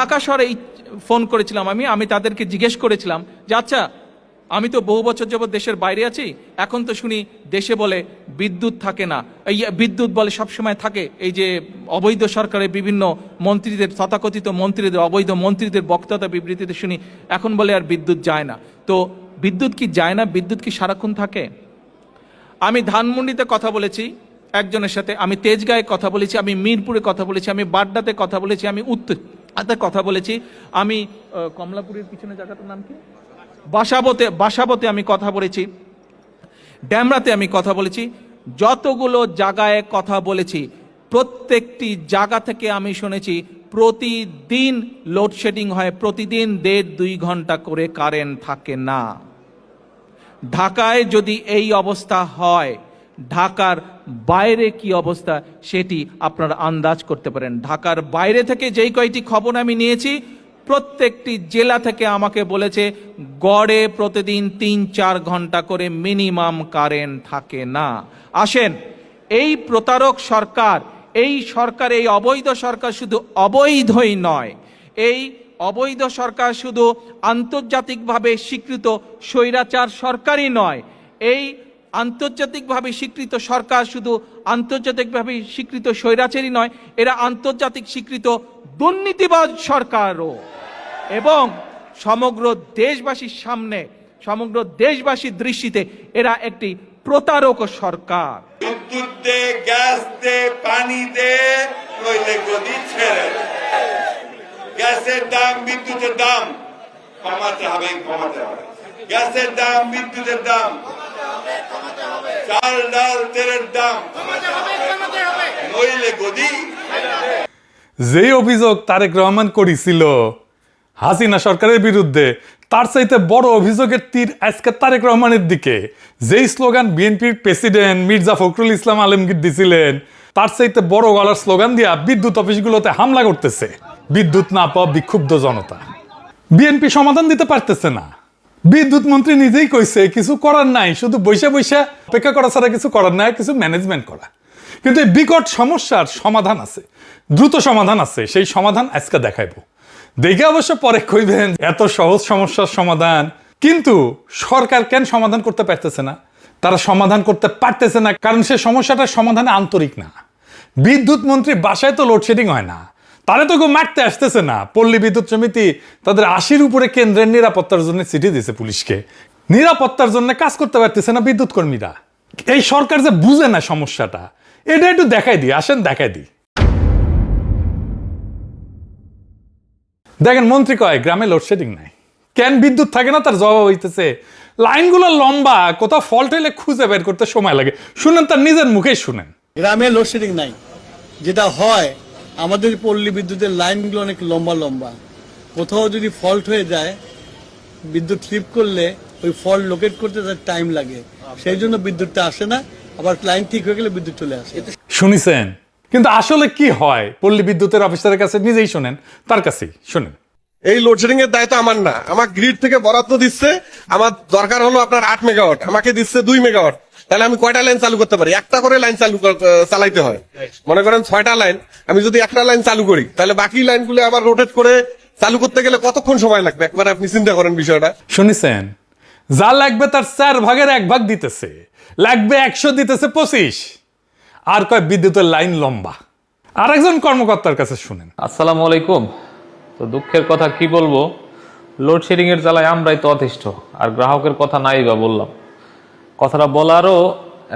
ঢাকা শহরে ফোন করেছিলাম আমি তাদেরকে জিজ্ঞেস করেছিলাম যে আচ্ছা, আমি তো বহু বছর যাবৎ দেশের বাইরে আছি, এখন তো শুনি দেশে বলে বিদ্যুৎ থাকে না, এই বিদ্যুৎ বলে সবসময় থাকে, এই যে অবৈধ সরকারের বিভিন্ন মন্ত্রীদের, তথাকথিত মন্ত্রীদের, অবৈধ মন্ত্রীদের বক্তব্য বিবৃতিতে শুনি এখন বলে আর বিদ্যুৎ যায় না। তো বিদ্যুৎ কি যায় না? বিদ্যুৎ কি সারাক্ষণ থাকে? আমি ধানমন্ডিতে কথা বলেছি একজনের সাথে, আমি তেজগাঁয়ে কথা বলেছি, আমি মিরপুরে কথা বলেছি, আমি বাড্ডাতে কথা বলেছি, আমি উত্তরাতে কথা বলেছি, আমি কমলাপুরের পিছনে জায়গাটার নাম কি, বাসাবতে আমি কথা বলেছি, ড্যামরাতে আমি কথা বলেছি। যতগুলো জায়গায় কথা বলেছি প্রত্যেকটি জায়গা থেকে আমি শুনেছি প্রতিদিন লোডশেডিং হয়, প্রতিদিন 1.5-2 ঘন্টা করে কারেন্ট থাকে না। ঢাকায় যদি এই অবস্থা হয়, ঢাকার বাইরে কি অবস্থা সেটি আপনারা আন্দাজ করতে পারেন। ঢাকার বাইরে থেকে যেই কয়টি খবর আমি নিয়েছি, প্রত্যেকটি জেলা থেকে আমাকে বলেছে গড়ে প্রতিদিন 3-4 ঘন্টা করে মিনিমাম কারেন্ট থাকে না। আসেন, এই প্রতারক সরকার, এই অবৈধ সরকার শুধু অবৈধই নয়, এই অবৈধ সরকার শুধু আন্তর্জাতিকভাবে স্বীকৃত স্বৈরাচার সরকারই নয়, এই আন্তর্জাতিকভাবে স্বীকৃত সরকার শুধু আন্তর্জাতিকভাবে স্বীকৃত স্বৈরাচারই নয়, এরা আন্তর্জাতিক স্বীকৃত দুর্নীতিবাজ সরকারও। এবং সমগ্র দেশবাসীর সামনে, সমগ্র দেশবাসীর দৃষ্টিতে এরা একটি প্রতারক সরকার। বিদ্যুৎ দে, গ্যাস দে, পানি দে, নইলে গদি ছেড়ে। গ্যাসের দাম, বিদ্যুতের দাম কমাতে হবে। গ্যাসের দাম, বিদ্যুতের দাম, চাল ডাল তেলের দাম নইলে গদি। যে অভিযোগ তারেক রহমান করেছিল হাসিনা সরকারের বিরুদ্ধে, তার চাইতে বড় অভিযোগের তীর আজকে তারেক রহমানের দিকে। যেই স্লোগান বিএনপির প্রেসিডেন্ট মির্জা ফখরুল ইসলাম আলমগীর দিছিলেন, তার চাইতে বড় গলার স্লোগান দিয়া বিদ্যুৎ অফিসগুলোতে হামলা করতেছে বিদ্যুৎ না পাওয়া বিক্ষুব্ধ জনতা। বিএনপি সমাধান দিতে পারতেছে না। বিদ্যুৎ মন্ত্রী নিজেই কইছে কিছু করার নাই, শুধু বৈশা বৈশা অপেক্ষা করা ছাড়া কিছু করার নাই, কিছু ম্যানেজমেন্ট করা। কিন্তু এই বিকট সমস্যার সমাধান আছে, দ্রুত সমাধান আছে, সেই সমাধান আজকে দেখাইবো। দেখে অবশ্য পরে কইবেন এত সহজ সমস্যার সমাধান। কিন্তু সরকার কেন সমাধান করতে পারতেছে না? তারা সমাধান করতে পারতেছে না কারণ সে সমস্যাটার সমাধানে আন্তরিক না। বিদ্যুৎ মন্ত্রী বাসায় তো লোডশেডিং হয় না, তারা তো কেউ মারতে আসতেছে না। পল্লী বিদ্যুৎ সমিতি তাদের 80-র উপরে কেন্দ্রের নিরাপত্তার জন্য চিঠি দিয়েছে পুলিশকে। নিরাপত্তার জন্য কাজ করতে পারতেছে না বিদ্যুৎ কর্মীরা। এই সরকার যে বুঝে না সমস্যাটা, এটা একটু দেখাই দিই, আসেন দেখাই দিই। দেখেন, মন্ত্রী কয় গ্রামে লোডশেডিং নাই, কেন বিদ্যুৎ থাকে না তার জবাব হইতেছে লাইনগুলো লম্বা, কোথাও ফল্ট হইলে খুঁজে বের করতে সময় লাগে। শুনেন, তার নিজের মুখেই শুনেন। গ্রামে লোডশেডিং নাই, যেটা হয় আমাদের পল্লী বিদ্যুতের লাইনগুলো অনেক লম্বা লম্বা, কোথাও যদি ফল্ট হয়ে যায়, বিদ্যুৎ স্লিপ করলে ওই ফল্ট লোকেট করতে তার টাইম লাগে, সেই জন্য বিদ্যুৎটা আসে না। আবার লাইন ঠিক হয়ে গেলে বিদ্যুৎ চলে আসে। শুনিছেন? কিন্তু আসলে কি হয় পল্লী বিদ্যুতের অফিসারের কাছে নিজেই শোনেন, তার কাছেই শোনেন। এই লোডশেডিং এর দায়িত্ব আমার না, আমার গ্রিড থেকে বরাদ্দ দিচ্ছে, আমার দরকার হলো আপনার 8 মেগাওয়াট, আমাকে দিচ্ছে 2 মেগাওয়াট। তাহলে আমি কয়টা লাইন চালু করতে পারি? একটা করে লাইন চালাইতে হয়। মনে করেন 6টা লাইন, আমি যদি একটা লাইন চালু করি, তাহলে বাকি লাইনগুলো আবার রোটেট করে চালু করতে গেলে কতক্ষণ সময় লাগবে? একবার আপনি চিন্তা করেন বিষয়টা। শুনিছেন? যা লাগবে তার 4 ভাগের 1 ভাগ দিতেছে, লাগবে 100 দিতেছে 25, আর কয় বিদ্যুতের লাইন লম্বা। আরেকজন কর্মকর্তার কাছে শুনেন। আসসালামু আলাইকুম। তো দুঃখের কথা কি বলবো, লোডশেডিং এর জ্বালায় আমরাই তো অতিষ্ঠ, আর গ্রাহকের কথা নাই বা বললাম। কথাটা বলারও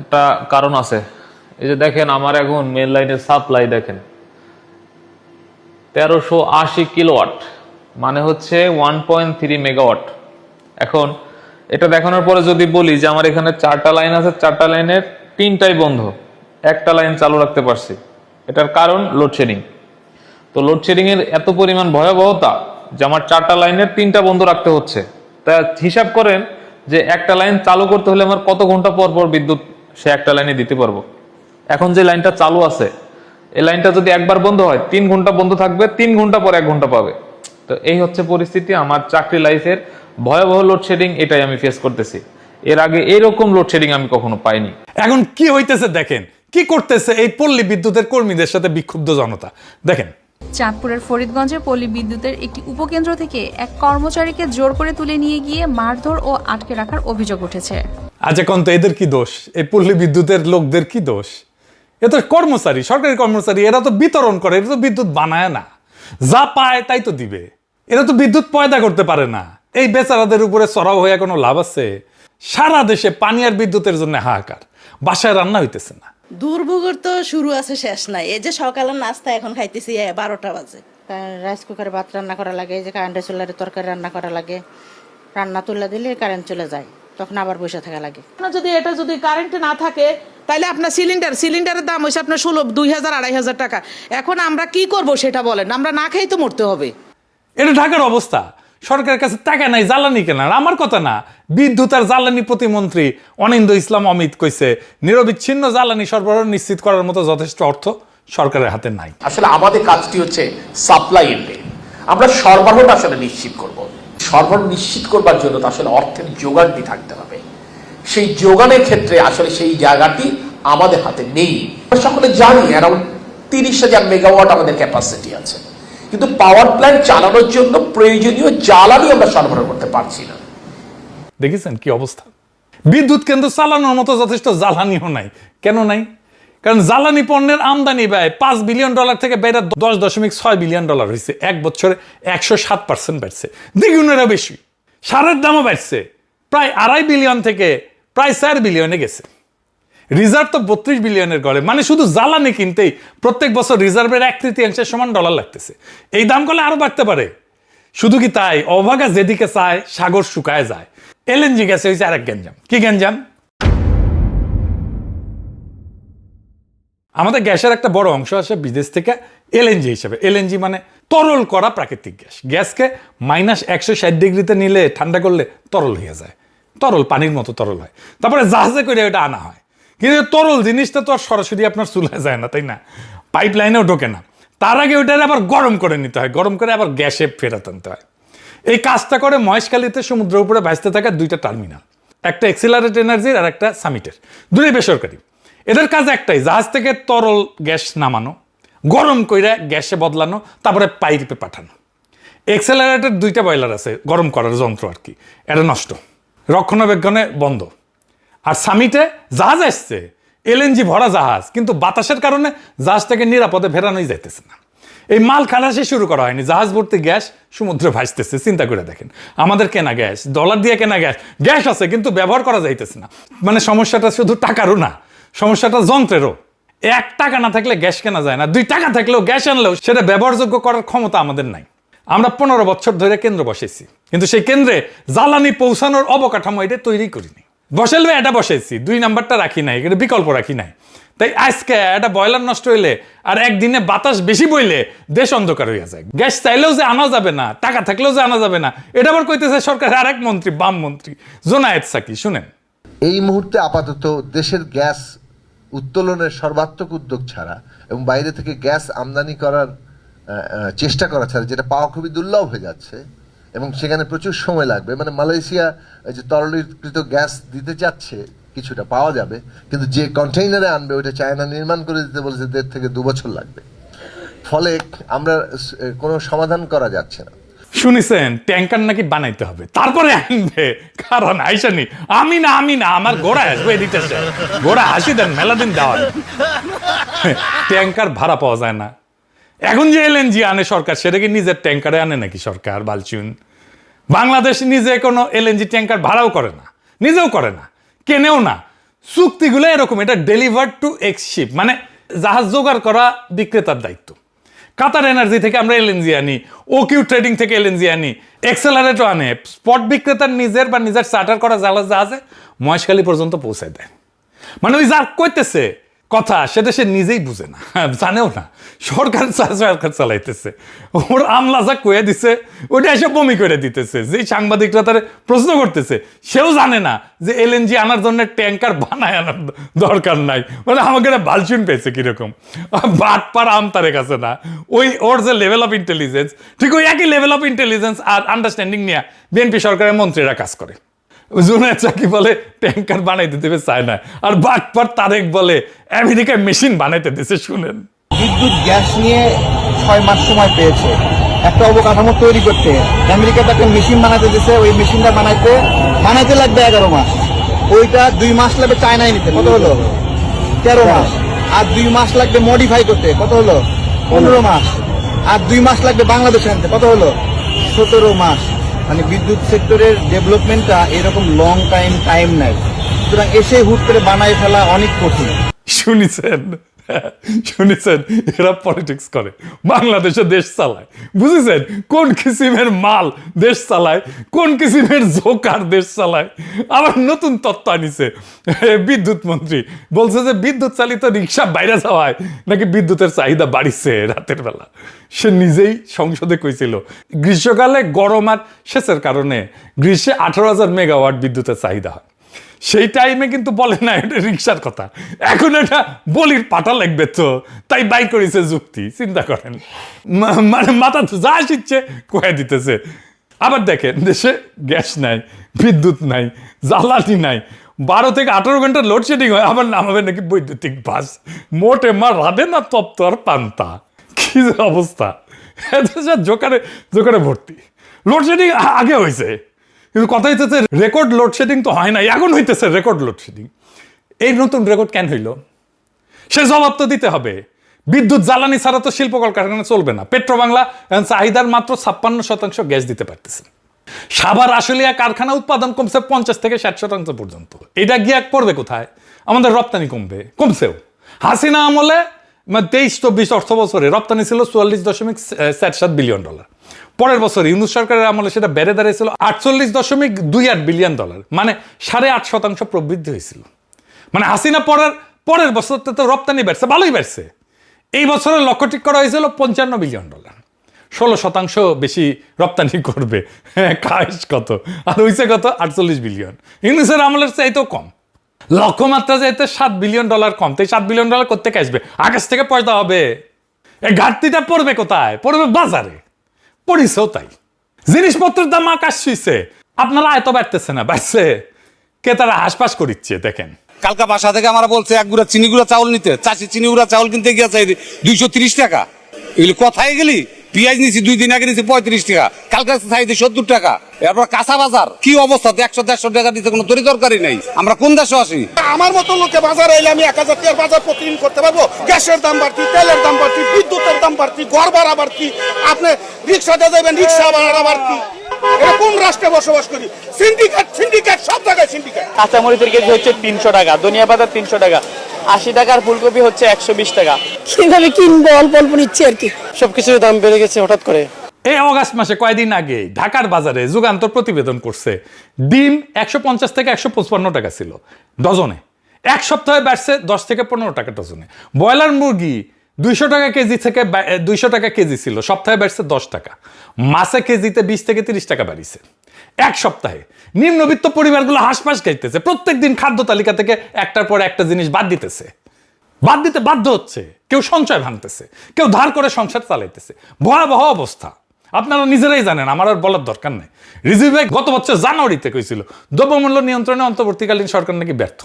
একটা কারণ আছে। এই যে দেখেন, আমার এখন মেন লাইনের সাপ্লাই দেখেন 1380 কিলোওয়াট, মানে হচ্ছে 1.3 মেগাওয়াট। এখন এটা দেখানোর পরে যদি বলি যে আমার এখানে 4টা লাইন আছে, 4টা লাইনের 3টাই বন্ধ, একটা লাইন চালু রাখতে পারছি, এটার কারণ লোডশেডিং। তো লোডশেডিং এর এত পরিমাণ ভয়াবহতা যে আমার 4টা লাইনের 3টা বন্ধ রাখতে হচ্ছে। তা হিসাব করেন যে একটা লাইন চালু করতে হলে আমার কত ঘন্টা পর পর বিদ্যুৎ সে একটা লাইনে দিতে পারবো। এখন যে লাইনটা চালু আছে, এই লাইনটা যদি একবার বন্ধ হয় 3 ঘন্টা বন্ধ থাকবে, 3 ঘন্টা পর 1 ঘন্টা পাবে। তো এই হচ্ছে পরিস্থিতি আমার চাকরি লাইফের। ভয়াবহ লোডশেডিং, এটাই আমি ফেস করতেছি। এর আগে এরকম লোডশেডিং আমি কখনো পাইনি। এখন কি হইতেছে দেখেন, কি করতেছে এই পল্লী বিদ্যুতের কর্মীদের সাথে বিক্ষুব্ধ জনতা। দেখেন, চাঁদপুরের ফরিদগঞ্জে পল্লী বিদ্যুতের একটি উপকেন্দ্র থেকে এক কর্মচারীকে জোর করে তুলে নিয়ে গিয়ে মারধর ও আটকে রাখার অভিযোগ উঠেছে। আচ্ছা কোন তো এদের কি দোষ? এই পল্লী বিদ্যুতের লোকদের কি দোষ? এ তো কর্মচারী, সরকারি কর্মচারী, এরা তো বিতরণ করে, এরা তো বিদ্যুৎ বানায় না, যা পায় তাই তো দিবে। এরা তো বিদ্যুৎ পয়দা করতে পারে না। এই বেচারাদের উপরে চড়াও হয়ে কোনো লাভ আছে? সারা দেশে পানি আর বিদ্যুতের জন্য হাহাকার, বাসায় রান্না হইতেছে না। দুর্ভোগের তো শুরু আছে শেষ নাই। এই যে সকালের নাস্তা এখন খাইতেছি 12টা বাজে। রাইস কুকারে ভাত রান্না করা লাগে, এই যে কারেন্টের চুলারে তরকারি রান্না করা লাগে, রান্না তুলে দিলে কারেন্ট চলে যায়, তখন আবার বসে থাকা লাগে। যদি এটা যদি কারেন্ট না থাকে তাহলে আপনার সিলিন্ডারের দাম হয়েছে আপনার 2000-2500 টাকা। এখন আমরা কি করব সেটা বলেন, আমরা না খেয়ে তো মরতে হবে। এটা ঢাকার অবস্থা। সরকারের কাছে টাকা নাই জ্বালানি কেনার। আমার কথা না, বিদ্যুৎ আর জ্বালানি প্রতিমন্ত্রী অনিন্দ ইসলাম অমিত কইছে নিরবিচ্ছিন্ন জ্বালানি সরবরাহ নিশ্চিত করার মতো যথেষ্ট অর্থ সরকারের হাতে নাই। আসলে আমাদের কাজটি হচ্ছে সাপ্লাই এন্ডে, আমরা সরবরাহটা আসলে নিশ্চিত করব। সরবরাহ নিশ্চিত করবার জন্য তো আসলে অর্থের যোগানটি থাকতে হবে। সেই যোগানের ক্ষেত্রে আসলে সেই জায়গাটি আমাদের হাতে নেই। আমরা সকলে জানি অ্যারাউন্ড 30,000 মেগাওয়াট আমাদের ক্যাপাসিটি আছে, কিন্তু পাওয়ার প্ল্যান্ট চালানোর জন্য প্রয়োজনীয় জ্বালানি আমরা সরবরাহ করতে পারছি না। দেখেছেন কি অবস্থা? বিদ্যুৎ কেন্দ্র চালানোর মতো যথেষ্ট জ্বালানিও নাই। কেন নাই? কারণ জ্বালানি পণ্যের আমদানি ব্যয় $5 বিলিয়ন থেকে বেড়ে $10.6 বিলিয়ন হয়েছে। এক বছরে 107% বাড়ছে, দ্বিগুণেরও বেশি। সারের দামও বাড়ছে, প্রায় 2.5 বিলিয়ন থেকে প্রায় 4 বিলিয়নে গেছে। রিজার্ভ তো 32 বিলিয়নের গড়ে, মানে শুধু জ্বালানি কিনতেই প্রত্যেক বছর রিজার্ভের 1/3 সমান ডলার লাগতেছে। এই দাম করলে আরো বাড়তে পারে। শুধু কি তাই, অভাগা যেদিকে চায় সাগর শুকায় যায়। এলএনজি গ্যাসে হয়েছে আরেক গ্যাঞ্জাম। কি গ্যাঞ্জাম? আমাদের গ্যাসের একটা বড় অংশ আসে বিদেশ থেকে এলএনজি হিসেবে। এলএনজি মানে তরল করা প্রাকৃতিক গ্যাস। গ্যাসকে -160 ডিগ্রিতে নিলে ঠান্ডা করলে তরল হয়ে যায়, তরল পানির মতো তরল হয়। তারপরে জাহাজে করে ওটা আনা হয়। কিন্তু তরল জিনিসটা তো আর সরাসরি আপনার চুলায় যায় না, তাই না? পাইপ লাইনেও ঢোকে না। তার আগে ওইটা আবার গরম করে নিতে হয়, গরম করে আবার গ্যাসে ফেরত আনতে হয়। এই কাজটা করে মহেশখালীতে সমুদ্রের উপরে ভাসতে থাকা 2টা টার্মিনাল, একটা এক্সিলারেট এনার্জির আর একটা সামিটের, দুটোই বেসরকারি। এদের কাজ একটাই, জাহাজ থেকে তরল গ্যাস নামানো, গরম করে গ্যাসে বদলানো, তারপরে পাইপে পাঠানো। এক্সেলারেটের 2টা বয়লার আছে, গরম করার যন্ত্র আর কি, এটা নষ্ট, রক্ষণাবেক্ষণে বন্ধ। আর সামিটে জাহাজ আসছে, এলএনজি ভরা জাহাজ, কিন্তু বাতাসের কারণে জাহাজটাকে নিরাপদে ফেরানোই যাইতেছে না। এই মাল খালাসি শুরু করা হয়নি, জাহাজ ভর্তি গ্যাস সমুদ্রে ভাসতেছে। চিন্তা করে দেখেন, আমাদের কেনা গ্যাস, ডলার দিয়ে কেনা গ্যাস, গ্যাস আছে কিন্তু ব্যবহার করা যাইতেছে না। মানে সমস্যাটা শুধু টাকারও না, সমস্যাটা যন্ত্রেরও। 1 টাকা না থাকলে গ্যাস কেনা যায় না, 2 টাকা থাকলেও গ্যাস আনলেও সেটা ব্যবহারযোগ্য করার ক্ষমতা আমাদের নাই। আমরা 15 বছর ধরে কেন্দ্র বসেছি, কিন্তু সেই কেন্দ্রে জ্বালানি পৌঁছানোর অবকাঠামো এটা তৈরি করিনি। বসাইলে এটা বসাইছি, 2 নাম্বারটা রাখি নাই, এটা বিকল্প রাখি নাই। তাই আজকে একটা বয়লার নষ্ট হইলে আর একদিনে বাতাস বেশি বইলে দেশ অন্ধকার হইয়া যায়। গ্যাস চাইলেও যে আনা যাবে না, টাকা থাকলেও যে আনা যাবে না, এটা আবার কইতেছে সরকারের আরেক মন্ত্রী, বাম মন্ত্রী জোনায়েদ সাকি। শুনেন, এই মুহূর্তে আপাতত দেশের গ্যাস উত্তোলনের সর্বাত্মক উদ্যোগ ছাড়া এবং বাইরে থেকে গ্যাস আমদানি করার চেষ্টা করা ছাড়া, যেটা পাওয়া খুবই দুর্লভ হয়ে যাচ্ছে এবং সেখানে প্রচুর সময় লাগবে। মানে মালয়েশিয়া যে তরলীকৃত গ্যাস দিতে চাচ্ছে, কিছুটা পাওয়া যাবে, কিন্তু যে কন্টেইনারে আনবে ওইটা চায়না নির্মাণ করে দিতে বলেছে, 1.5 থেকে 2 বছর লাগবে। ফলে আমরা কোনো সমাধান করা যাচ্ছে না। শুনেছেন ট্যাঙ্কার নাকি বানাইতে হবে, তারপরে আনবে। কারণ আইসানি আমি না আমার গোড়া আসবে, এদিকে গোড়া হাসি দেন, মেলা দিন দেওয়ার। ট্যাঙ্কার ভাড়া পাওয়া যায় না। এখন যে এলএনজি আনে সরকার, সেটা কি নিজের ট্যাঙ্কারে আনে নাকি সরকার? বালচুন। বাংলাদেশ নিজে কোনো এলএনজি ট্যাঙ্কার ভাড়াও করে না, নিজেও করে না, কেনেও না। চুক্তিগুলো এরকম, এটা ডেলিভার টু এক্সশিপ, মানে জাহাজ জোগাড় করা বিক্রেতার দায়িত্ব। কাতার এনার্জি থেকে আমরা এলএনজি আনি, ওকিউ ট্রেডিং থেকে এলএনজি আনি, এক্সেলারেটও আনে। স্পট বিক্রেতার নিজের বা নিজের চার্টার করা জাহাজে মহেশখালী পর্যন্ত পৌঁছায় দেয়। মানে ওই যা কইতেছে কথা, সেটা সে নিজেই বুঝে না, জানেও না। সরকার চালাইতেছে, ওর আমলা যা কয়ে দিছে ওইটা এসে বমি করে দিতেছে। যে সাংবাদিকরা তার প্রশ্ন করতেছে, সেও জানে না যে এলএনজি আনার জন্য ট্যাঙ্কার বানায় আনার দরকার নাই। মানে আমাকে বালচুন পেয়েছে কিরকম, বাটপার আম তার কাছে না। ওর যে লেভেল অফ ইন্টেলিজেন্স, ঠিক ওই একই লেভেল অফ ইন্টেলিজেন্স আর আন্ডারস্ট্যান্ডিং নিয়ে বিএনপি সরকারের মন্ত্রীরা কাজ করে। জুনায়েদ সাকি বলে ট্যাঙ্কার বানাইতে দেবে চায় না, আর বাটপার তারেক বলে আমেরিকায় মেশিন বানাইতে দিছে। শুনেন, বিদ্যুৎ গ্যাস নিয়ে 6 মাস সময় পেয়েছে একটা অবকাঠামো তৈরি করতে। আমেরিকাতে একটা মেশিন বানাতে দিয়েছে, ওই মেশিনটা বানাইতে লাগবে 11 মাস। ওইটা 2 মাস লাগবে চায়নায় নিতে, কত হলো? 13 মাস। আর 2 মাস লাগবে মডিফাই করতে, কত হলো? 15 মাস। আর 2 মাস লাগবে বাংলাদেশে আনতে, কত হলো? 17 মাস। মানে বিদ্যুৎ সেক্টরের ডেভেলপমেন্টটা এরকম লং টাইম নাই, সুতরাং এসে হুট করে বানায় ফেলা অনেক কঠিন। শুনেছেন এরা পলিটিক্স করে, বাংলাদেশে দেশ চালায়, বুঝেছেন? কোন কিসিমের মাল দেশ চালায়, কোন কিসিমের জোকার দেশ চালায়। আবার নতুন তত্ত্ব আনিছে বিদ্যুৎ মন্ত্রী, বলছে যে বিদ্যুৎ চালিত রিক্সা বাইরে যাওয়ায় নাকি বিদ্যুতের চাহিদা বাড়িছে রাতের বেলা। সে নিজেই সংসদে কইছিল গ্রীষ্মকালে গরম আর সেচের কারণে গ্রীষ্মে 18,000 মেগাওয়াট বিদ্যুতের চাহিদা হয়। সেই টাইমে কিন্তু বলে না এটা রিক্সার কথা, এখন এটা বলির পাটা লাগবে, তো তাই বাই করেছে যুক্তি। চিন্তা করেন, মানে মাথা যা আসছে কয়ে দিতেছে। আবার দেখেন দেশে গ্যাস নাই, বিদ্যুৎ নাই, জ্বালানি নাই, 12 থেকে 18 ঘন্টা লোডশেডিং হয়, আবার নামাবে নাকি বৈদ্যুতিক বাস। মোটে মা রাধে না তপ্ত আর পান্তা, কি যে অবস্থা। জোকারে জোকারে ভর্তি। লোডশেডিং আগে হয়েছে, কিন্তু কথা হইতেছে রেকর্ড লোডশেডিং তো হয় না, এখন হইতেছে রেকর্ড লোডশেডিং। এই নতুন রেকর্ড কেন হইল সে জবাব তো দিতে হবে। বিদ্যুৎ জ্বালানি ছাড়া তো শিল্প কলকারখানা চলবে না। পেট্রোবাংলা চাহিদার মাত্র 56% গ্যাস দিতে পারতেছে। সাভার আশুলিয়া কারখানা উৎপাদন কমছে 50 থেকে 60% পর্যন্ত। এটা গিয়ে পড়বে কোথায়? আমাদের রপ্তানি কমছেও। হাসিনা আমলে 23-24 অর্থ বছরে রপ্তানি ছিল $44.7 বিলিয়ন। পরের বছর ইউনূস সরকারের আমলে সেটা বেড়ে দাঁড়িয়েছিল $48.28 বিলিয়ন, মানে 8.5% প্রবৃদ্ধি হয়েছিল। মানে হাসিনা পরের বছর তো রপ্তানি বেড়ছে, ভালোই বেড়ছে। এই বছরের লক্ষ্য ঠিক করা হয়েছিল $55 বিলিয়ন, 16% বেশি রপ্তানি করবে। কাজ কত আর হয়েছে কত? 48 বিলিয়ন। ইউনূসের আমলের চাইতেও কম। লক্ষ্যমাত্রা যাইতে $7 বিলিয়ন কম। তো এই $7 বিলিয়ন করতে আসবে, আকাশ থেকে পয়সা হবে। এই ঘাটতিটা পড়বে কোথায়? পড়বে বাজারে। পড়িছেও তাই, জিনিসপত্রের দাম আকাশ ছুঁইছে, আপনারা আয়ত বাড়তেছে না, বাড়ছে কে তারা হাসপাস করিচ্ছে। দেখেন কালকা বাসা থেকে আমার বলছে 1 গুড়া চিনি গুঁড়া চাউল নিতে, চাষি চিনি গুঁড়া চাউল কিনতে গিয়ে চাই 230 টাকা। এগুলো কোথায় গেলি? পেঁয়াজ নিছি 2 দিন আগে নিছি 35 টাকা, কালকে চাই 70 টাকা। এরপর কাঁচা বাজার কি অবস্থা? 100-150 টাকা দিতে কোনো তরি দরকারই নাই। আমরা কোন দেশে আসি? আমার মতো লোকে বাজারে এলে আমি 1000 টাকার বাজার প্রতিদিন করতে পারবো? গ্যাসের দাম বাড়তি, তেলের দাম বাড়তি, বিদ্যুতের দাম বাড়তি, ঘর ভাড়া বাড়তি, আপনি রিক্সাতে যাবেন রিক্সা ভাড়া বাড়তি। এটা কোন রাষ্ট্রে বসবাস করি? সিন্ডিকেট সব জায়গায় সিন্ডিকেট। কাঁচামরিচের কেজি হচ্ছে 300 টাকা, ধনিয়া পাতা 300 টাকা, 80 টাকার ফুলকপি হচ্ছে 120 টাকা। কিভাবে কিনবো? অল্প অল্প নিচ্ছে আর কি। সবকিছুর দাম বেড়ে গেছে হঠাৎ করে। এই অগাস্ট মাসে কয়েকদিন আগে ঢাকার বাজারে যুগান্তর প্রতিবেদন করছে ডিম 150 থেকে 155 টাকা ছিল ডজনে, এক সপ্তাহে বাড়ছে 10 থেকে 15 টাকা ডজনে। ব্রয়লার মুরগি 200 টাকা কেজি থেকে 200 টাকা কেজি ছিল, সপ্তাহে বাড়ছে 10 টাকা। মাছে কেজিতে 20 থেকে 30 টাকা বাড়িছে এক সপ্তাহে। নিম্নবিত্ত পরিবারগুলো হাঁসফাঁস খাইতেছে, প্রত্যেক দিন খাদ্য তালিকা থেকে একটার পর একটা জিনিস বাদ দিতে বাধ্য হচ্ছে। কেউ সঞ্চয় ভাঙতেছে, কেউ ধার করে সংসার চালাইতেছে। ভয়াবহ অবস্থা, আপনারা নিজেরাই জানেন, আমার আর বলার দরকার নেই। রিজভি ভাই গত বছর জানুয়ারিতে কইছিল দ্রব্যমূল্য নিয়ন্ত্রণে অন্তর্বর্তীকালীন সরকার নাকি ব্যর্থ।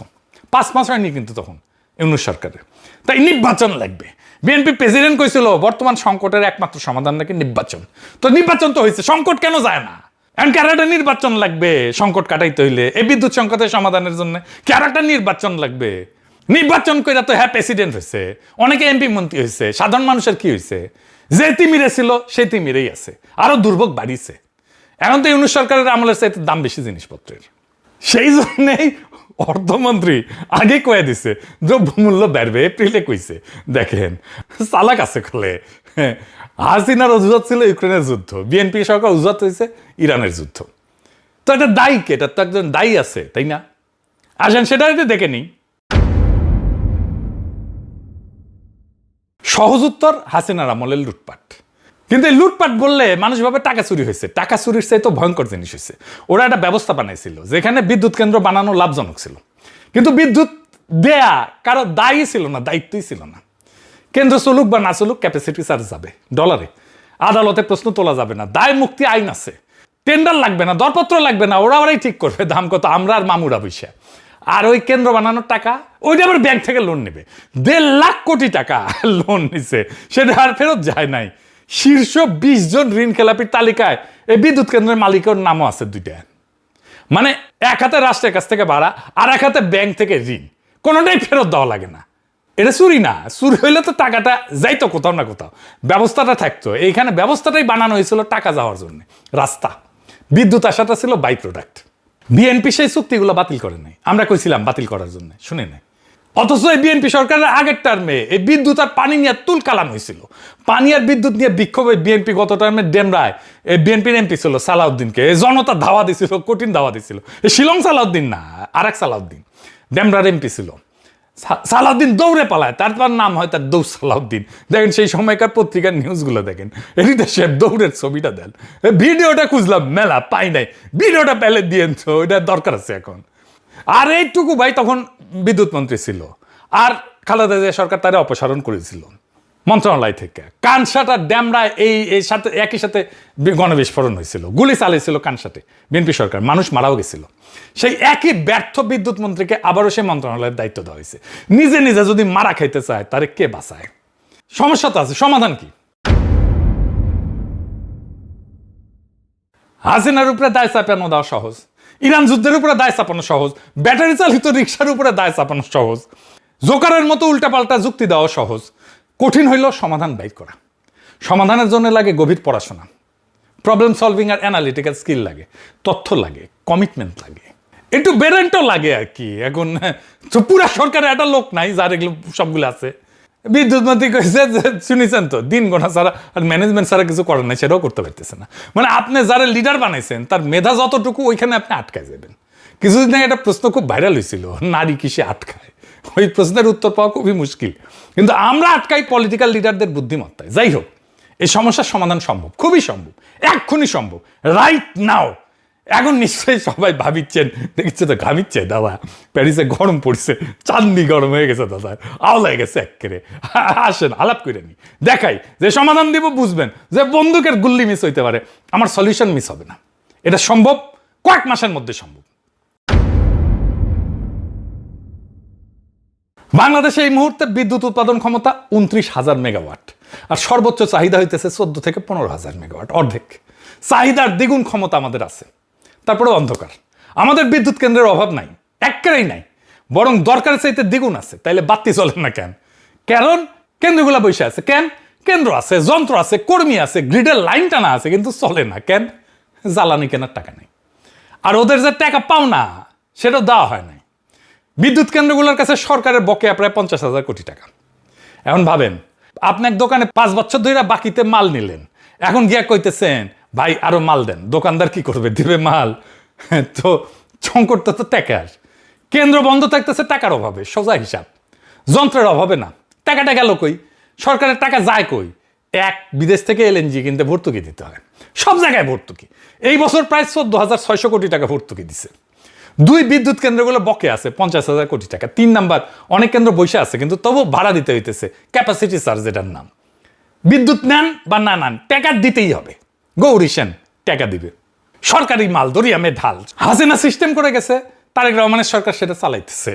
5 মাস হয়নি কিন্তু তখন ইউনূস সরকারের। তাই নির্বাচন লাগবে। বিএনপি প্রেসিডেন্ট কইছিল বর্তমান সংকটের একমাত্র সমাধান নাকি নির্বাচন। তো নির্বাচন তো হয়েছে, সংকট কেন যায় না? এখন ক্যারাটা নির্বাচন লাগবে সংকট কাটাইতে হইলে। এই বিদ্যুৎ সংকটের সমাধানের জন্য ক্যারাটা নির্বাচন লাগবে। নির্বাচন কইরা তো হ্যাঁ প্রেসিডেন্ট হয়েছে, অনেকে এমপি মন্ত্রী হয়েছে, সাধারণ মানুষের কি হয়েছে? যে তিমিরে ছিল সেই তিমিরেই আছে, আরো দুর্ভোগ বাড়িছে। এখন তো ইউনূস সরকারের আমলের চাইতে দাম বেশি জিনিসপত্রের। সেই জন্যেই অর্থমন্ত্রী আগে কয়ে দিছে দ্রব্যমূল্য বাড়বে, এপ্রিলে কইছে। দেখেন চালাক আছে খোলে। হাসিনার অজুহাত ছিল ইউক্রেনের যুদ্ধ, বিএনপি সরকার অজুহাত হয়েছে ইরানের যুদ্ধ। তো এটা দায়ী কে? এটা তো একজন দায়ী আছে, তাই না? আসেন সেটা দেখে নিই। সহজ উত্তর, হাসিনার আমলের লুটপাট। কিন্তু এই লুটপাট বললে মানুষ ভাবে টাকা চুরি হয়েছে। টাকা চুরির চাই তো ভয়ঙ্কর জিনিস হয়েছে। ওরা একটা ব্যবস্থা বানাইছিল যেখানে বিদ্যুৎ কেন্দ্র বানানো লাভজনক ছিল, কিন্তু বিদ্যুৎ দেয়া কারো দায়ী ছিল না, দায়িত্বই ছিল না। কেন্দ্র চলুক বা না চলুক ক্যাপাসিটি চার্জ যাবে ডলারে, আদালতে প্রশ্ন তোলা যাবে না, দায় মুক্তি আইন আছে, টেন্ডার লাগবে না, দরপত্র লাগবে না, ওরাই ঠিক করবে দাম কত, আমরা আর মামুরা বৈশা। আর ওই কেন্দ্র বানানোর টাকা ওইটা আবার ব্যাংক থেকে লোন নেবে। 1.5 লাখ কোটি টাকা লোন নিছে, সেটা আর ফেরত যায় নাই। শীর্ষ 20 জন ঋণ খেলাপির তালিকায় এই বিদ্যুৎ কেন্দ্রের মালিকের নামও আছে দুইটা। মানে এক হাতে রাষ্ট্রের কাছ থেকে ভাড়া আর এক হাতে ব্যাংক থেকে ঋণ, কোনোটাই ফেরত দেওয়া লাগে না। এটা চুরি না, চুরি হইলে তো টাকাটা যাইতো কোথাও না কোথাও, ব্যবস্থাটা থাকতো। এইখানে ব্যবস্থাটাই বানানো হয়েছিল টাকা যাওয়ার জন্য। রাস্তা, বিদ্যুৎ আসাটা ছিল বাই প্রোডাক্ট। বিএনপি সেই চুক্তিগুলো বাতিল করে নাই, আমরা কইছিলাম বাতিল করার জন্য, শুনে নাই। অথচ এই বিএনপি সরকারের আগের টার্মে এই বিদ্যুৎ আর পানি নিয়ে তুল কালাম হয়েছিল। পানি আর বিদ্যুৎ নিয়ে বিক্ষোভে বিএনপি গত টার্মে ডেমরায় এই বিএনপির এমপি ছিল সালাউদ্দিনকে এই জনতা ধাওয়া দিছিল, কঠিন ধাওয়া দিছিল। এই শিলং সালাউদ্দিন না, আর এক সালাউদ্দিন ডেমরার এমপি ছিল। সালাউদ্দিন দৌড়ে পালায়, তারপর নাম হয় তার দৌড় সালাউদ্দিন। দেখেন সেই সময়কার পত্রিকার নিউজগুলো দেখেন, এটিতে সে দৌড়ের ছবিটা দেন। ভিডিওটা খুঁজলাম মেলা পাই নাই, ভিডিওটা পেলে দিয়েন তো, ওইটা দরকার আছে এখন। আর এইটুকু ভাই তখন বিদ্যুৎ মন্ত্রী ছিল, আর খালেদা জিয়া সরকার তারা অপসারণ করেছিল মন্ত্রণালয় থেকে। কানসাটা ড্যামরায় এই সাথে একই সাথে গণবিস্ফোরণ হয়েছিল, গুলি চালিয়েছিল কানসাটে বিএনপি সরকার, মানুষ মারাও গেছিল। সেই একই ব্যর্থ বিদ্যুৎ মন্ত্রীকে আবারও সেই মন্ত্রণালয়ের দায়িত্ব দেওয়া হয়েছে। নিজে নিজে যদি মারা খাইতে চায় তারে কে বাঁচায়? সমস্যা তো আছে, সমাধান কি? হাসিনার উপরে দায় চাপানো দেওয়া সহজ, ইরান যুদ্ধের উপরে দায় চাপানো সহজ, ব্যাটারি চালিত রিক্সার উপরে দায় চাপানো সহজ, জোকারের মতো উল্টাপাল্টা যুক্তি দেওয়া সহজ। কঠিন হইল সমাধান বাইর করা। সমাধানের জন্য লাগে গভীর পড়াশোনা, প্রবলেম সলভিং আর অ্যানালিটিক্যাল স্কিল লাগে, তথ্য লাগে, কমিটমেন্ট লাগে, একটু বেরেন্টও লাগে আর কি। এখন তো পুরা সরকারে একটা লোক নাই যার এগুলো সবগুলো আছে। বিদ্যুৎ মন্ত্রী কইছে যে শুনেছেন তো, দিন গোনা ছাড়া আর ম্যানেজমেন্ট ছাড়া কিছু করেন নাই, সেটাও করতে পারতেছে না। মানে আপনি যারা লিডার বানাইছেন তার মেধা যতটুকু ওইখানে আপনি আটকায় যাবেন। কিছুদিন আগে একটা প্রশ্ন খুব ভাইরাল হয়েছিল, নারী কিসে আটকায়? ওই প্রশ্নের উত্তর পাওয়া খুবই মুশকিল, কিন্তু আমরা আটকাই পলিটিক্যাল লিডারদের বুদ্ধিমত্তায়। যাই হোক, এই সমস্যার সমাধান সম্ভব, খুবই সম্ভব, এক্ষুনি সম্ভব, রাইট নাও। এখন নিশ্চয়ই সবাই ভাবিচ্ছেন, দেখছে তো ঘামিচ্ছে দাদা, প্যারিসে গরম পড়ছে, চাঁদনি গরম হয়ে গেছে দাদা, আওলায় গেছে একেবারে। আসেন আলাপ করে নি, দেখাই যে সমাধান দিব, বুঝবেন যে বন্দুকের গুল্লি মিস হইতে পারে, আমার সলিউশন মিস হবে না। এটা সম্ভব, কয়েক মাসের মধ্যে সম্ভব। বাংলাদেশে এই মুহূর্তে বিদ্যুৎ উৎপাদন ক্ষমতা 29,000 মেগাওয়াট, আর সর্বোচ্চ চাহিদা হইতেছে 14 থেকে 15,000 মেগাওয়াট, অর্ধেক। চাহিদার দ্বিগুণ ক্ষমতা আমাদের আছে, তারপরে অন্ধকার। আমাদের বিদ্যুৎ কেন্দ্রের অভাব নাই, একেবারেই নাই, বরং দরকারের চাইতে দ্বিগুণ আছে। তাইলে বাতি চলে না কেন? কারণ কেন্দ্রগুলা বসে আছে। কেন? কেন্দ্র আছে, যন্ত্র আছে, কর্মী আছে, গ্রিডের লাইন টানা আছে, কিন্তু চলে না কেন? জ্বালানি কেনার টাকা নেই, আর ওদের যে টাকা পাও না সেটাও দেওয়া হয় নাই। বিদ্যুৎ কেন্দ্রগুলোর কাছে সরকারের বকেয়া প্রায় 50,000 কোটি টাকা। এখন ভাবেন, আপনি এক দোকানে 5 বছর ধরে বাকিতে মাল নিলেন, এখন গিয়া কইতেছেন ভাই আরো মাল দেন, দোকানদার কি করবে? দিবে মাল? তো সংকটটা তো টাকার। কেন্দ্র বন্ধ থাকতেছে টাকার অভাবে, সোজা হিসাব, যন্ত্রের অভাবে না। টাকাটা গেল কই? সরকারের টাকা যায় কই? এক, বিদেশ থেকে এলএনজি কিনতে ভর্তুকি দিতে হয়, সব জায়গায় ভর্তুকি। এই বছর প্রায় 14,600 কোটি টাকা ভর্তুকি দিছে। 2, বিদ্যুৎ কেন্দ্রগুলো বকে আছে 50,000 কোটি টাকা। 3 নাম্বার, অনেক কেন্দ্র বসে আছে কিন্তু তবু ভাড়া দিতে হইতেছে, ক্যাপাসিটি চার্জ এটার নাম। বিদ্যুৎ নেন বা না নেন, টাকা দিতেই হবে। গৌরী সেন টাকা দিবে, সরকারি মাল দরিয়ামে ঢাল। হাসিনা সিস্টেম করে গেছে, তারেক রহমানের সরকার সেটা চালাইতেছে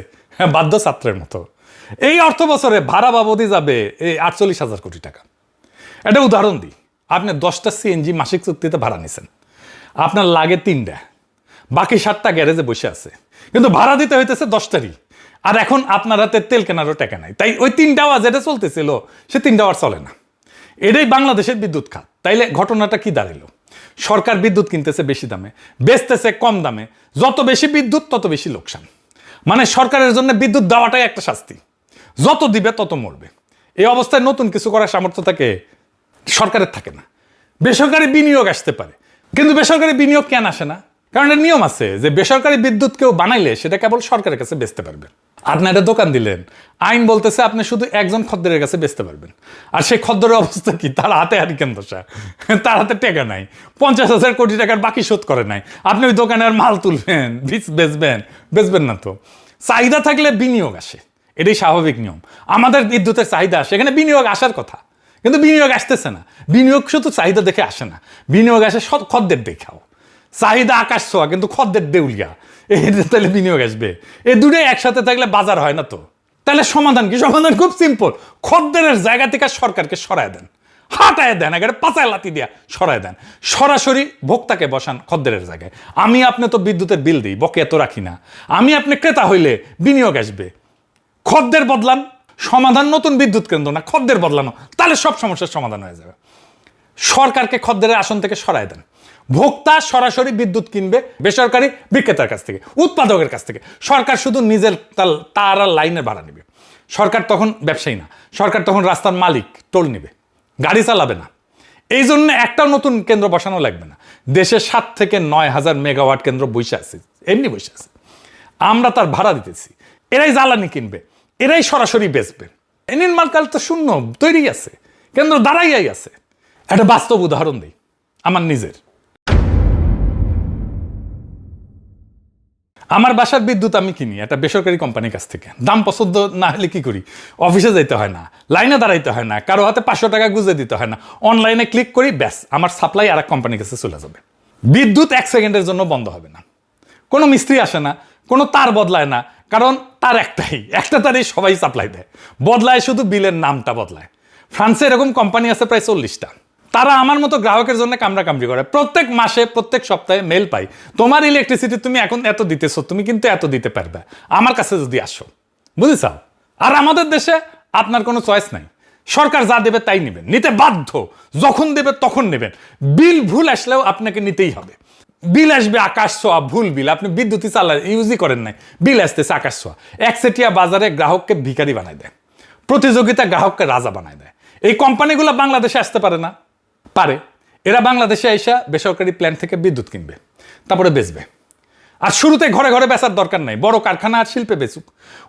বাধ্য ছাত্রের মতো। এই অর্থ বছরে ভাড়া বাবদই যাবে এই 48,000 কোটি টাকা। এটা উদাহরণ দিই, আপনি 10টা সিএনজি মাসিক চুক্তিতে ভাড়া নিছেন, আপনার লাগে 3টা, বাকি 7টা গ্যারেজে বসে আছে, কিন্তু ভাড়া দিতে হইতেছে 10টারই। আর এখন আপনার হাতে তেল কেনারও টাকা নাই, তাই ওই 3টা যেটা চলতেছিল সে 3টা আর চলে না। এটাই বাংলাদেশের বিদ্যুৎ খাত। তাইলে ঘটনাটা কি দাঁড়ালো? সরকার বিদ্যুৎ কিনতেছে বেশি দামে, বেচতেছে কম দামে, যত বেশি বিদ্যুৎ তত বেশি লোকসান। মানে সরকারের জন্য বিদ্যুৎ দেওয়াটাই একটা শাস্তি, যত দিবে তত মরবে। এই অবস্থায় নতুন কিছু করার সামর্থ্য থাকে সরকারের থাকে না। বেসরকারি বিনিয়োগ আসতে পারে, কিন্তু বেসরকারি বিনিয়োগ কেন আসে না? কারণ এর নিয়ম আছে যে বেসরকারি বিদ্যুৎ কেউ বানাইলে সেটা কেবল সরকারের কাছে বেচতে পারবে। আপনি একটা দোকান দিলেন, আইন বলতেছে আপনি শুধু একজন খদ্দেরের কাছে বেচতে পারবেন, আর সেই খদ্দেরের অবস্থা কি? তার হাতে হারিকেন দশা, তার হাতে টাকা নাই, 50,000 কোটি টাকার বাকি শোধ করে নাই। আপনি ওই দোকানে আর মাল তুলবেন, বেচবেন না তো। চাহিদা থাকলে বিনিয়োগ আসে, এটাই স্বাভাবিক নিয়ম। আমাদের বিদ্যুতের চাহিদা আসে, এখানে বিনিয়োগ আসার কথা, কিন্তু বিনিয়োগ আসতেছে না। বিনিয়োগ শুধু চাহিদা দেখে আসে না, বিনিয়োগ আসে খদ্দের দেখাও। চাহিদা আকাশ ছোঁয়া, কিন্তু খদ্দের দেউলিয়া, তাহলে বিনিয়োগ আসবে। এই দুটোই একসাথে থাকলে বাজার হয় না তো। তাহলে সমাধান কি? সমাধান খুব সিম্পল, খদ্দের জায়গা থেকে সরকারকে সরায় দেন। হাঁটায় দেন, একেবারে পাচায় লাতি দিয়া সরায় দেন, সরাসরি ভোক্তাকে বসান খদ্দেরের জায়গায়। আমি আপনি তো বিদ্যুতের বিল দিই, বকেয়া তো রাখি না। আমি আপনি ক্রেতা হইলে বিনিয়োগ আসবে, খদ্দের বদলান, সমাধান নতুন বিদ্যুৎ কেন্দ্র না, খদ্দের বদলানো, তাহলে সব সমস্যার সমাধান হয়ে যাবে। সরকারকে খদ্দেরের আসন থেকে সরায় দেন, ভোক্তা সরাসরি বিদ্যুৎ কিনবে বেসরকারি বিক্রেতার কাছ থেকে, উৎপাদকের কাছ থেকে। সরকার শুধু নিজের তার আর লাইনের ভাড়া নেবে। সরকার তখন ব্যবসায়ী না, সরকার তখন রাস্তার মালিক, টোল নেবে, গাড়ি চালাবে না। এই জন্য একটাও নতুন কেন্দ্র বসানো লাগবে না। দেশে 7 থেকে 9,000 মেগাওয়াট কেন্দ্র বসে আছে, এমনি বসে আছে, আমরা তার ভাড়া দিতেছি। এরাই জ্বালানি কিনবে, এরাই সরাসরি বেচবে। নির্মাণকাল তো শূন্য তৈরি আছে, কেন্দ্র দাঁড়াইয়াই আছে। একটা বাস্তব উদাহরণ দিই আমার নিজের। আমার বাসার বিদ্যুৎ আমি কিনি একটা বেসরকারি কোম্পানির কাছ থেকে। দাম পছন্দ না হলে কি করি, অফিসে যেতে হয় না, লাইনে দাঁড়াইতে হয় না, কারো হাতে 500 টাকা গুঁজে দিতে হয় না, অনলাইনে ক্লিক করি, ব্যাস আমার সাপ্লাই আর এক কোম্পানির কাছে চলে যাবে। বিদ্যুৎ 1 সেকেন্ডের জন্য বন্ধ হবে না, কোনো মিস্ত্রি আসে না, কোনো তার বদলায় না, কারণ তার একটা তারই সবাই সাপ্লাই দেয়, বদলায় শুধু বিলের নামটা বদলায়। ফ্রান্সে এরকম কোম্পানি আছে প্রায় 40টা। তারা আমার মতো গ্রাহকের জন্য কামড়াকামড়ি করে। প্রত্যেক মাসে প্রত্যেক সপ্তাহে মেল পাই, তোমার ইলেকট্রিসিটি তুমি এখন এত দিতেছো, তুমি কিন্তু এত দিতে পারবে আমার কাছে যদি আসো, বুঝেছ? আর আমাদের দেশে আপনার কোনো চয়েস নাই, সরকার যা দেবে তাই নেবেন, নিতে বাধ্য, যখন দেবে তখন নেবেন। বিল ভুল আসলেও আপনাকে নিতেই হবে। বিল আসবে আকাশ ছোঁয়া, ভুল বিল, আপনি বিদ্যুৎই ইউজই করেন নাই, বিল আসতেছে আকাশ ছোঁয়া। একচেটিয়া বাজারে গ্রাহককে ভিখারি বানায় দেয়, প্রতিযোগিতা গ্রাহককে রাজা বানায় দেয়। এই কোম্পানিগুলো বাংলাদেশে আসতে পারে না, পারে। এরা বাংলাদেশে আইসা বেসরকারি প্ল্যান্ট থেকে বিদ্যুৎ কিনবে, তারপরে বেচবে। আর শুরুতে ঘরে ঘরে বেচার দরকার নাই, বড় কারখানা আর শিল্পে বেচুক,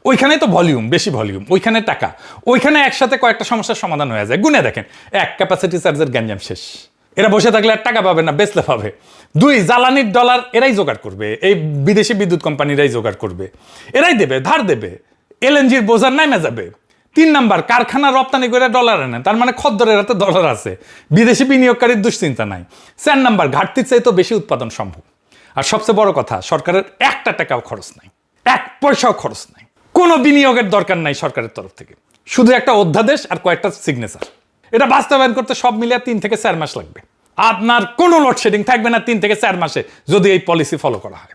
ওইখানেই তো ভলিউম, বেশি ভলিউম, ওইখানে টাকা, ওইখানে একসাথে কয়েকটা সমস্যার সমাধান হয়ে যায়। গুনে দেখেন, 1 ক্যাপাসিটি চার্জের গ্যাঞ্জাম শেষ। এরা বসে থাকলে আর টাকা পাবে না, বেচলে পাবে। 2 জ্বালানির ডলার এরাই জোগাড় করবে, এই বিদেশি বিদ্যুৎ কোম্পানিরাই জোগাড় করবে, এরাই দেবে, ধার দেবে, এলএনজির বোঝার নামে যাবে। 3 নাম্বার, কারখানা রপ্তানি করে ডলার আনে, তার মানে খদ্দরের হাতে ডলার আছে, বিদেশি বিনিয়োগকারীর দুশ্চিন্তা নাই। 4 নাম্বার, ঘাটতির চাইতে বেশি উৎপাদন সম্ভব। আর সবচেয়ে বড় কথা, সরকারের 1 টাকাও খরচ নাই, 1 পয়সাও খরচ নাই, কোনো বিনিয়োগের দরকার নাই সরকারের তরফ থেকে, শুধু একটা অধ্যাদেশ আর কয়েকটা সিগনেচার। এটা বাস্তবায়ন করতে সব মিলিয়ে 3 থেকে 4 মাস লাগবে। আপনার কোনো লোডশেডিং থাকবে না 3 থেকে 4 মাসে, যদি এই পলিসি ফলো করা হয়।